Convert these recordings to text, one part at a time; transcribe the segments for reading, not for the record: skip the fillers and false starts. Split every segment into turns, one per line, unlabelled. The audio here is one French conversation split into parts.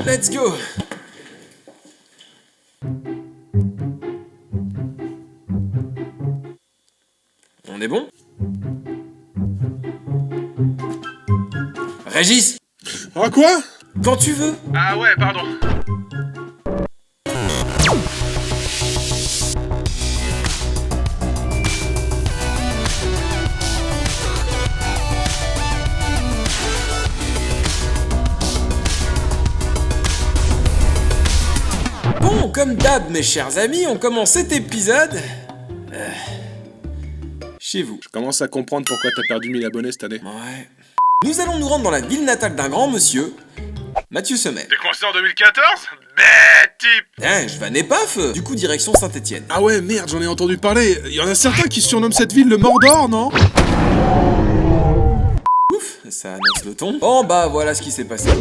let's go. On est bon? Régis!
Ah quoi?
Quand tu veux!
Ah ouais, pardon.
Bon, comme d'hab, mes chers amis, on commence cet épisode... chez vous.
Je commence à comprendre pourquoi t'as perdu 1000 abonnés cette année.
Ouais. Nous allons nous rendre dans la ville natale d'un grand monsieur, Mathieu Semet.
T'es coincé en 2014? Bête type!
Je vannais pas, feu. Du coup, direction Saint-Étienne.
Ah ouais, merde, j'en ai entendu parler. Il y en a certains qui surnomment cette ville le Mordor, non?
Ouf, ça annonce le ton. Bon, bah voilà ce qui s'est passé.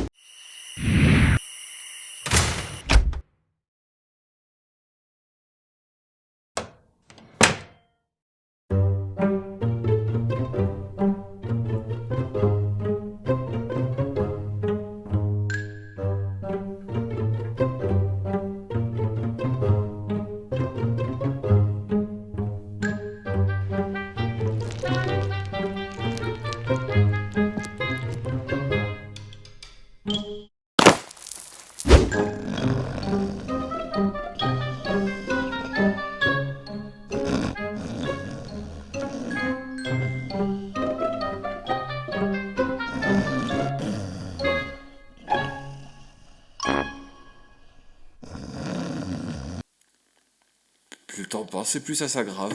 Plus le temps passe, et plus ça s'aggrave.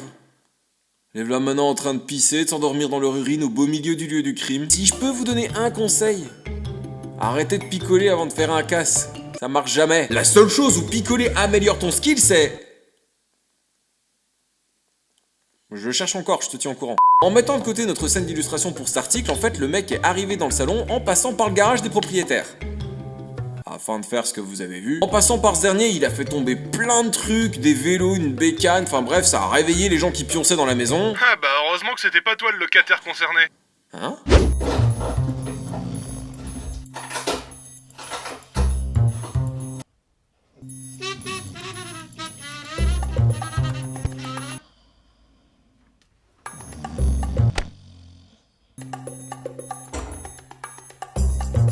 Les voilà maintenant en train de pisser, de s'endormir dans leur urine au beau milieu du lieu du crime. Si je peux vous donner un conseil, arrêtez de picoler avant de faire un casse. Ça marche jamais. La seule chose où picoler améliore ton skill, c'est... Je le cherche encore, je te tiens au courant. En mettant de côté notre scène d'illustration pour cet article, en fait, le mec est arrivé dans le salon en passant par le garage des propriétaires. Afin de faire ce que vous avez vu. En passant par ce dernier, il a fait tomber plein de trucs, des vélos, une bécane, enfin bref, ça a réveillé les gens qui pionçaient dans la maison.
Ah bah heureusement que c'était pas toi le locataire concerné.
Hein?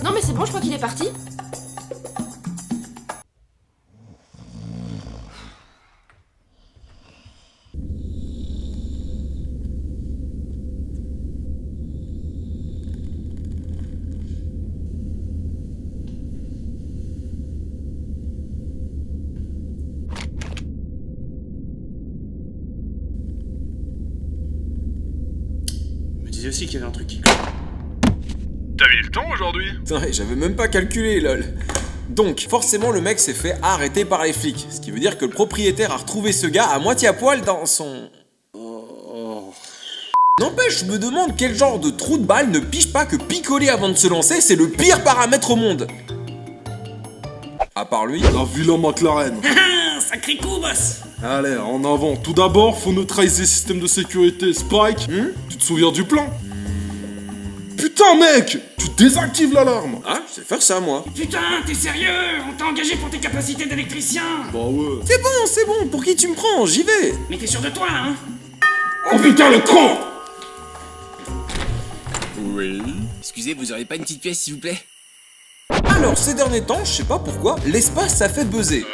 Non mais c'est bon, je crois qu'il est parti.
Je me disais aussi qu'il y avait un truc qui... T'as mis le temps aujourd'hui?
Putain, j'avais même pas calculé, lol. Donc, forcément, le mec s'est fait arrêter par les flics. Ce qui veut dire que le propriétaire a retrouvé ce gars à moitié à poil dans son... N'empêche, je me demande quel genre de trou de balle ne pige pas que picoler avant de se lancer, c'est le pire paramètre au monde. À part lui...
Un vilain McLaren.
Sacré coup, boss!
Allez, en avant. Tout d'abord, faut neutraliser le système de sécurité. Spike, tu te souviens du plan? Putain, mec! Tu désactives l'alarme!
Ah, je sais faire ça, moi.
Putain, t'es sérieux? On t'a engagé pour tes capacités d'électricien!
Bah ouais.
C'est bon, pour qui tu me prends? J'y vais.
Mais t'es sûr de toi, hein?
Oh putain, le con!
Oui.
Excusez, vous auriez pas une petite pièce, s'il vous plaît?
Alors, ces derniers temps, je sais pas pourquoi, l'espace ça fait buzzer.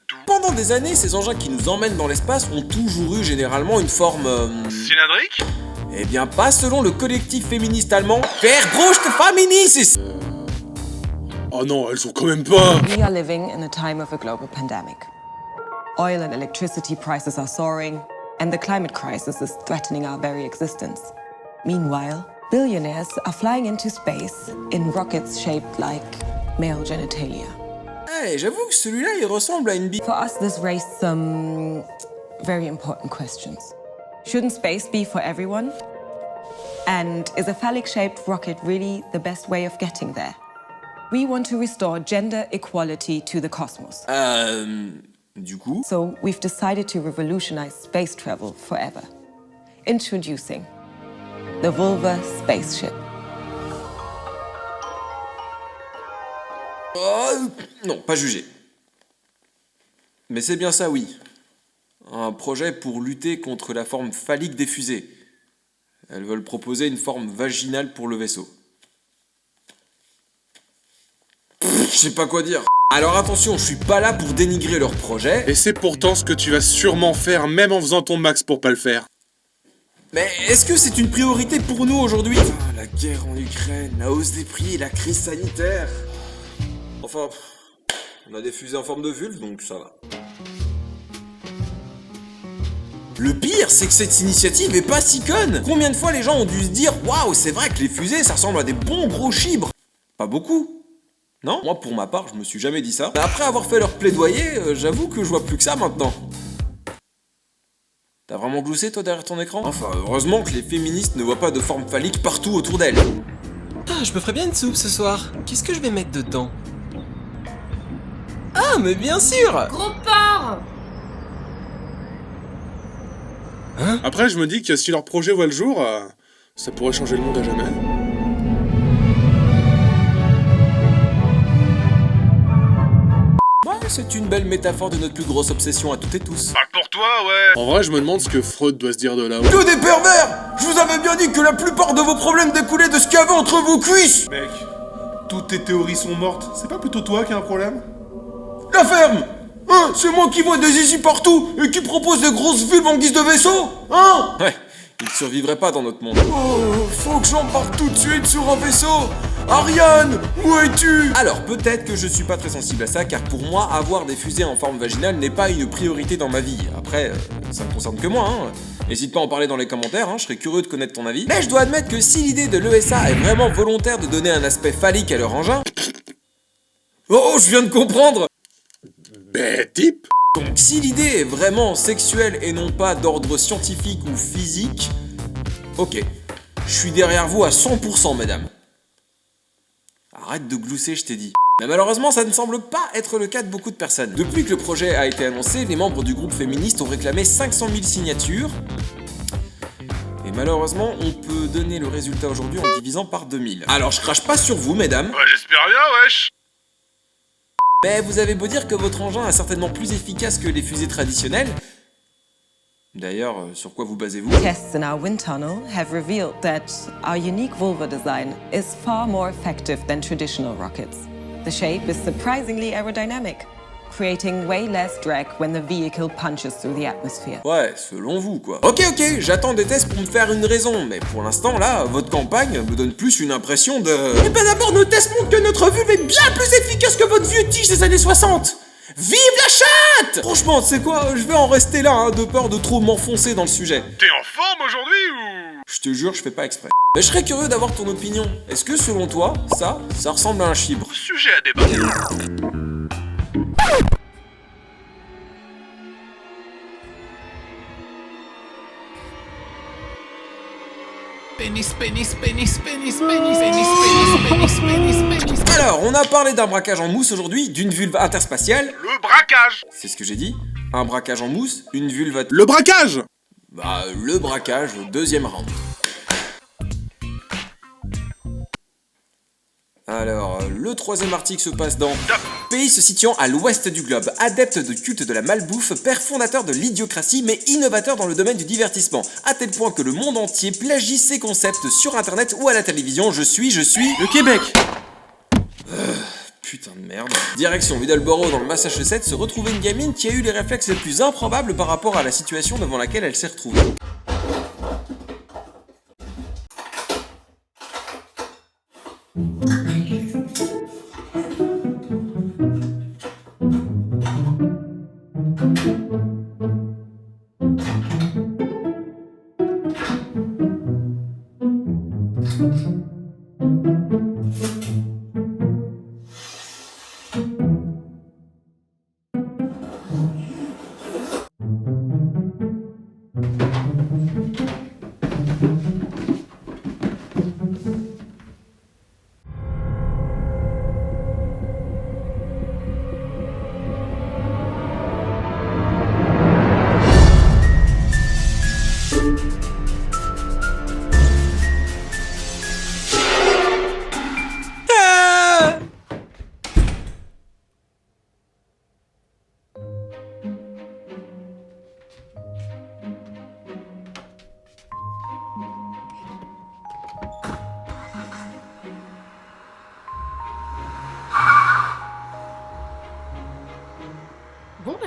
D'où?
Pendant des années, ces engins qui nous emmènent dans l'espace ont toujours eu généralement une forme...
Cylindrique?
Eh bien, pas selon le collectif féministe allemand Verbruchte Feminismus.
Oh non, elles sont quand même pas...
We are living in a time of a global pandemic. Oil and electricity prices are soaring, and the climate crisis is threatening our very existence. Meanwhile, billionaires are flying into space in rockets shaped like male genitalia.
Eh, j'avoue que celui-là, il ressemble à une bite.
For us, this raised some very important questions. Shouldn't space be for everyone? And is a phallic-shaped rocket really the best way of getting there? We want to restore gender equality to the cosmos.
Du coup...
So we've decided to revolutionize space travel forever. Introducing the Vulva Spaceship.
Non, pas jugé. Mais c'est bien ça, oui. Un projet pour lutter contre la forme phallique des fusées. Elles veulent proposer une forme vaginale pour le vaisseau. Je sais pas quoi dire. Alors attention, je suis pas là pour dénigrer leur projet.
Et c'est pourtant ce que tu vas sûrement faire, même en faisant ton max pour pas le faire.
Mais est-ce que c'est une priorité pour nous aujourd'hui? La guerre en Ukraine, la hausse des prix, la crise sanitaire. Enfin, on a des fusées en forme de vulve, donc ça va. Le pire, c'est que cette initiative est pas si conne. Combien de fois les gens ont dû se dire « Waouh, c'est vrai que les fusées, ça ressemble à des bons gros chibres ». Pas beaucoup. Non? Moi, pour ma part, je me suis jamais dit ça. Mais après avoir fait leur plaidoyer, j'avoue que je vois plus que ça maintenant. T'as vraiment gloussé, toi, derrière ton écran? Enfin, heureusement que les féministes ne voient pas de forme phallique partout autour d'elles.
Ah, je me ferais bien une soupe ce soir. Qu'est-ce que je vais mettre dedans? Ah, mais bien sûr!
Gros porc!
Après, je me dis que si leur projet voit le jour, ça pourrait changer le monde à jamais.
Ouais, c'est une belle métaphore de notre plus grosse obsession à toutes et tous.
Pour toi, ouais. En vrai, je me demande ce que Freud doit se dire de là-haut.
Que des pervers! Je vous avais bien dit que la plupart de vos problèmes découlaient de ce qu'il y avait entre vos cuisses!
Mec, toutes tes théories sont mortes. C'est pas plutôt toi qui as un problème?
La ferme! Hein? C'est moi qui vois des zizi partout et qui propose des grosses vulves en guise de vaisseau? Hein? Ouais, ils survivraient pas dans notre monde. Oh, faut que j'embarque tout de suite sur un vaisseau! Ariane, où es-tu? Alors peut-être que je suis pas très sensible à ça, car pour moi, avoir des fusées en forme vaginale n'est pas une priorité dans ma vie. Après, ça ne concerne que moi, hein. N'hésite pas à en parler dans les commentaires, hein, je serais curieux de connaître ton avis. Mais je dois admettre que si l'idée de l'ESA est vraiment volontaire de donner un aspect phallique à leur engin... Oh, je viens de comprendre!
Type.
Donc si l'idée est vraiment sexuelle et non pas d'ordre scientifique ou physique, ok, je suis derrière vous à 100%, mesdames. Arrête de glousser, je t'ai dit. Mais malheureusement, ça ne semble pas être le cas de beaucoup de personnes. Depuis que le projet a été annoncé, les membres du groupe féministe ont réclamé 500 000 signatures. Et malheureusement, on peut donner le résultat aujourd'hui en divisant par 2000. Alors je crache pas sur vous, mesdames.
Ouais, j'espère bien, wesh.
Mais vous avez beau dire que votre engin est certainement plus efficace que les fusées traditionnelles. D'ailleurs, sur quoi vous basez-vous?
Tests in our wind tunnel have revealed that our unique vulva design is far more effective than traditional rockets. The shape is surprisingly aerodynamic, creating way less drag when the vehicle punches through the atmosphere.
Ouais, selon vous, quoi. Ok, j'attends des tests pour me faire une raison, mais pour l'instant, là, votre campagne me donne plus une impression de... Eh ben d'abord, nos tests montrent que notre vulve est bien plus efficace que votre vieux tige des années 60. Vive la chatte! Franchement, tu sais quoi, je vais en rester là, hein, de peur de trop m'enfoncer dans le sujet.
T'es en forme aujourd'hui ou?
Je te jure, je fais pas exprès. Mais je serais curieux d'avoir ton opinion. Est-ce que, selon toi, ça ressemble à un chibre?
Sujet à débat.
Alors, on a parlé d'un braquage en mousse aujourd'hui, d'une vulve interspatiale.
Le braquage.
C'est ce que j'ai dit. Un braquage en mousse, une vulve...
Le braquage.
Bah, le braquage au deuxième round. Alors, le troisième article se passe dans... Pays se situant à l'ouest du globe, adepte de culte de la malbouffe, père fondateur de l'idiocratie, mais innovateur dans le domaine du divertissement, à tel point que le monde entier plagie ses concepts sur internet ou à la télévision. Je suis...
Le Québec!
Putain de merde. Direction Middleborough dans le Massachusetts, se retrouvait une gamine qui a eu les réflexes les plus improbables par rapport à la situation devant laquelle elle s'est retrouvée.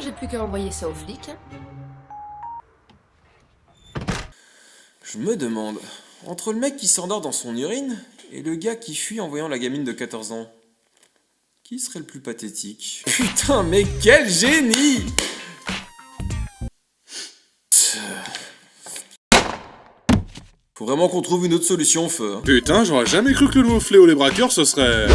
j'ai plus qu'à envoyer ça aux flics.
Je me demande, entre le mec qui s'endort dans son urine et le gars qui fuit en voyant la gamine de 14 ans, qui serait le plus pathétique? Putain, mais quel génie! Faut vraiment qu'on trouve une autre solution, Feu.
Putain, j'aurais jamais cru que le nouveau fléau les braqueurs ce serait...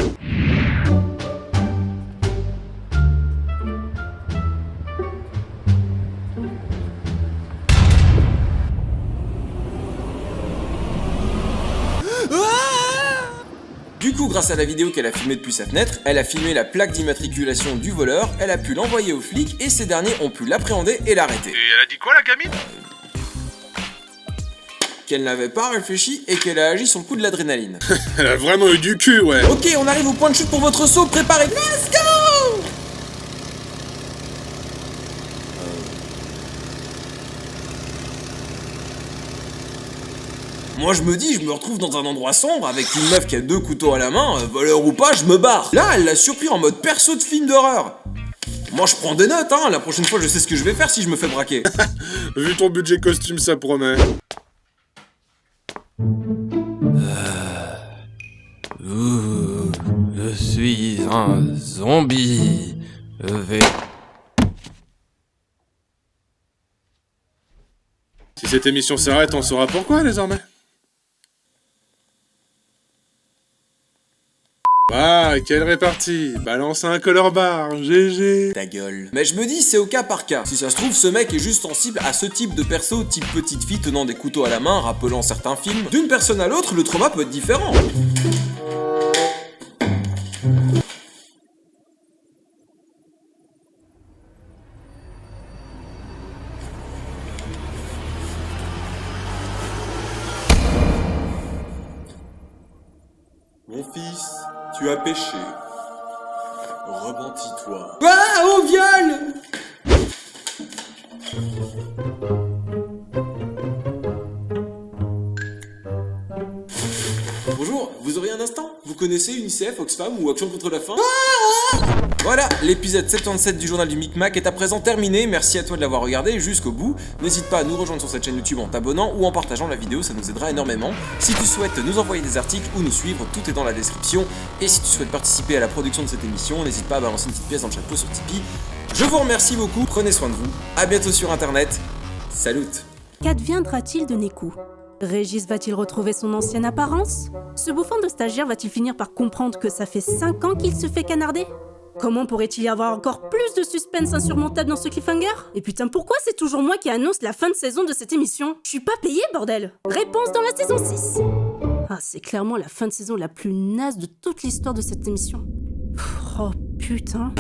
Du coup, grâce à la vidéo qu'elle a filmée depuis sa fenêtre, elle a filmé la plaque d'immatriculation du voleur, elle a pu l'envoyer aux flics et ces derniers ont pu l'appréhender et l'arrêter.
Et elle a dit quoi la gamine?
Qu'elle n'avait pas réfléchi et qu'elle a agi sur le coup de l'adrénaline.
Elle a vraiment eu du cul, ouais.
Ok, on arrive au point de chute pour votre saut, préparez. Let's go! Moi je me dis, je me retrouve dans un endroit sombre avec une meuf qui a 2 couteaux à la main, voleur ou pas, je me barre. Là, elle l'a surpris en mode perso de film d'horreur. Moi je prends des notes, hein, la prochaine fois je sais ce que je vais faire si je me fais braquer.
Vu ton budget costume, ça promet.
Je suis un zombie. Je vais...
Si cette émission s'arrête, on saura pourquoi désormais. Ah, quelle répartie! Balance un color bar, GG!
Ta gueule. Mais je me dis, c'est au cas par cas. Si ça se trouve, ce mec est juste sensible à ce type de perso, type petite fille tenant des couteaux à la main, rappelant certains films. D'une personne à l'autre, le trauma peut être différent. Mon fils, tu as péché. Repentis-toi. Ah, au viol! Bonjour, vous auriez un instant? Vous connaissez UNICEF, Oxfam ou Action contre la faim? Voilà, l'épisode 77 du journal du Micmac est à présent terminé, merci à toi de l'avoir regardé jusqu'au bout. N'hésite pas à nous rejoindre sur cette chaîne YouTube en t'abonnant ou en partageant la vidéo, ça nous aidera énormément. Si tu souhaites nous envoyer des articles ou nous suivre, tout est dans la description. Et si tu souhaites participer à la production de cette émission, n'hésite pas à balancer une petite pièce dans le chapeau sur Tipeee. Je vous remercie beaucoup, prenez soin de vous, à bientôt sur internet, salut!
Qu'adviendra-t-il de Neku? Régis va-t-il retrouver son ancienne apparence? Ce bouffon de stagiaire va-t-il finir par comprendre que ça fait 5 ans qu'il se fait canarder? Comment pourrait-il y avoir encore plus de suspense insurmontable dans ce cliffhanger? Et putain, pourquoi c'est toujours moi qui annonce la fin de saison de cette émission? Je suis pas payé, bordel! Réponse dans la saison 6. Ah, c'est clairement la fin de saison la plus naze de toute l'histoire de cette émission. Oh putain.